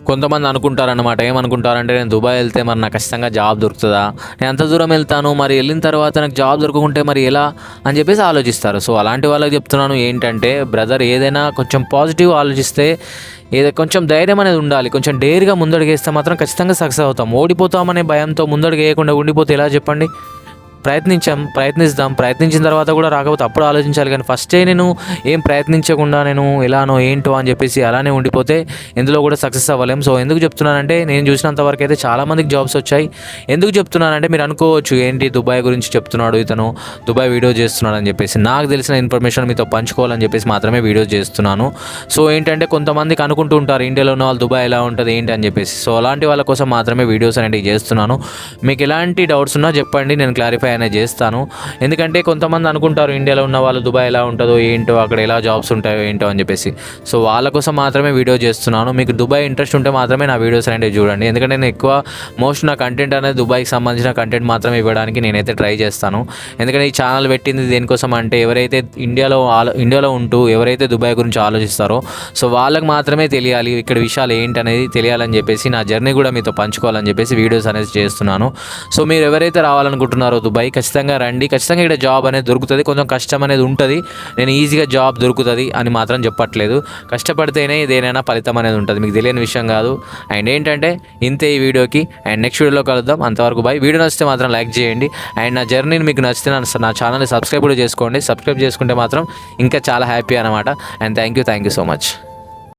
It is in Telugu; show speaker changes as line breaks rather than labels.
కొంతమంది అనుకుంటారనమాట, ఏమనుకుంటారంటే నేను దుబాయ్ వెళ్తే మరి నాకు ఖచ్చితంగా జాబ్ దొరుకుతుందా, నేను అంత దూరం వెళ్తాను, మరి వెళ్ళిన తర్వాత నాకు జాబ్ దొరకకుంటే మరి ఎలా అని చెప్పేసి ఆలోచిస్తారు. సో అలాంటి వాళ్ళకి చెప్తున్నాను ఏంటంటే, బ్రదర్ ఏదైనా కొంచెం పాజిటివ్ ఆలోచిస్తే, ఏదో కొంచెం ధైర్యం అనేది ఉండాలి. కొంచెం డేర్గా ముందడుగేస్తే మాత్రం ఖచ్చితంగా సక్సెస్ అవుతాం. ఓడిపోతామనే భయంతో ముందడుగు వేయకుండా ఉండిపోతే ఎలా చెప్పండి? ప్రయత్నిద్దాం. ప్రయత్నించిన తర్వాత కూడా రాకపోతే అప్పుడు ఆలోచించాలి. కానీ ఫస్టే నేను ఏం ప్రయత్నించకుండా నేను ఎలానో ఏంటో అని చెప్పేసి అలానే ఉండిపోతే ఎందులో కూడా సక్సెస్ అవ్వలేం. సో ఎందుకు చెప్తున్నానంటే, నేను చూసినంత వరకు అయితే చాలామందికి జాబ్స్ వచ్చాయి. ఎందుకు చెప్తున్నానంటే, మీరు అనుకోవచ్చు ఏంటి దుబాయ్ గురించి చెప్తున్నాడు ఇతను, దుబాయ్ వీడియో చేస్తున్నాడు అని చెప్పేసి. నాకు తెలిసిన ఇన్ఫర్మేషన్ మీతో పంచుకోవాలని చెప్పేసి మాత్రమే వీడియో చేస్తున్నాను. సో ఏంటంటే, కొంతమందికి అనుకుంటూ ఉంటారు ఇండియాలో ఉన్న వాళ్ళు దుబాయ్ ఎలా ఉంటుంది ఏంటి అని చెప్పేసి. సో అలాంటి వాళ్ళ కోసం మాత్రమే వీడియోస్ అనేవి చేస్తున్నాను. మీకు ఎలాంటి డౌట్స్ ఉన్నా చెప్పండి, నేను క్లారిఫై అనేది చేస్తాను. ఎందుకంటే కొంతమంది అనుకుంటారు ఇండియాలో ఉన్న వాళ్ళు దుబాయ్ ఎలా ఉంటుందో ఏంటో, అక్కడ ఎలా జాబ్స్ ఉంటాయో ఏంటో అని చెప్పేసి. సో వాళ్ళ కోసం మాత్రమే వీడియో చేస్తున్నాను. మీకు దుబాయ్ ఇంట్రెస్ట్ ఉంటే మాత్రమే నా వీడియోస్ అనేవి చూడండి. ఎందుకంటే నేను ఎక్కువ నా కంటెంట్ అనేది దుబాయ్కి సంబంధించిన కంటెంట్ మాత్రమే ఇవ్వడానికి నేనైతే ట్రై చేస్తాను. ఎందుకంటే ఈ ఛానల్ పెట్టింది దేనికోసం అంటే, ఎవరైతే ఇండియాలో ఉంటూ ఎవరైతే దుబాయ్ గురించి ఆలోచిస్తారో సో వాళ్ళకి మాత్రమే తెలియాలి, ఇక్కడ విషయాలు ఏంటి అనేది తెలియాలని చెప్పేసి, నా జర్నీ కూడా మీతో పంచుకోవాలని చెప్పేసి వీడియోస్ అనేది చేస్తున్నాను. సో మీరు ఎవరైతే రావాలనుకుంటున్నారో దుబాయ్, ఖచ్చితంగా రండి. ఖచ్చితంగా ఇక్కడ జాబ్ అనేది దొరుకుతుంది. కొంచెం కష్టం అనేది ఉంటుంది. నేను ఈజీగా జాబ్ దొరుకుతుంది అని మాత్రం చెప్పట్లేదు. కష్టపడితేనే దేనైనా ఫలితం అనేది ఉంటుంది, మీకు తెలియని విషయం కాదు. అండ్ ఏంటంటే ఇంతే ఈ వీడియోకి. అండ్ నెక్స్ట్ వీడియోలో కలుద్దాం. అంతవరకు బాయ్. వీడియో నచ్చితే మాత్రం లైక్ చేయండి. అండ్ నా జర్నీని మీకు నచ్చితే నా ఛానల్ని సబ్స్క్రైబ్ కూడా చేసుకోండి. సబ్స్క్రైబ్ చేసుకుంటే మాత్రం ఇంకా చాలా హ్యాపీ అనమాట. And thank you so much.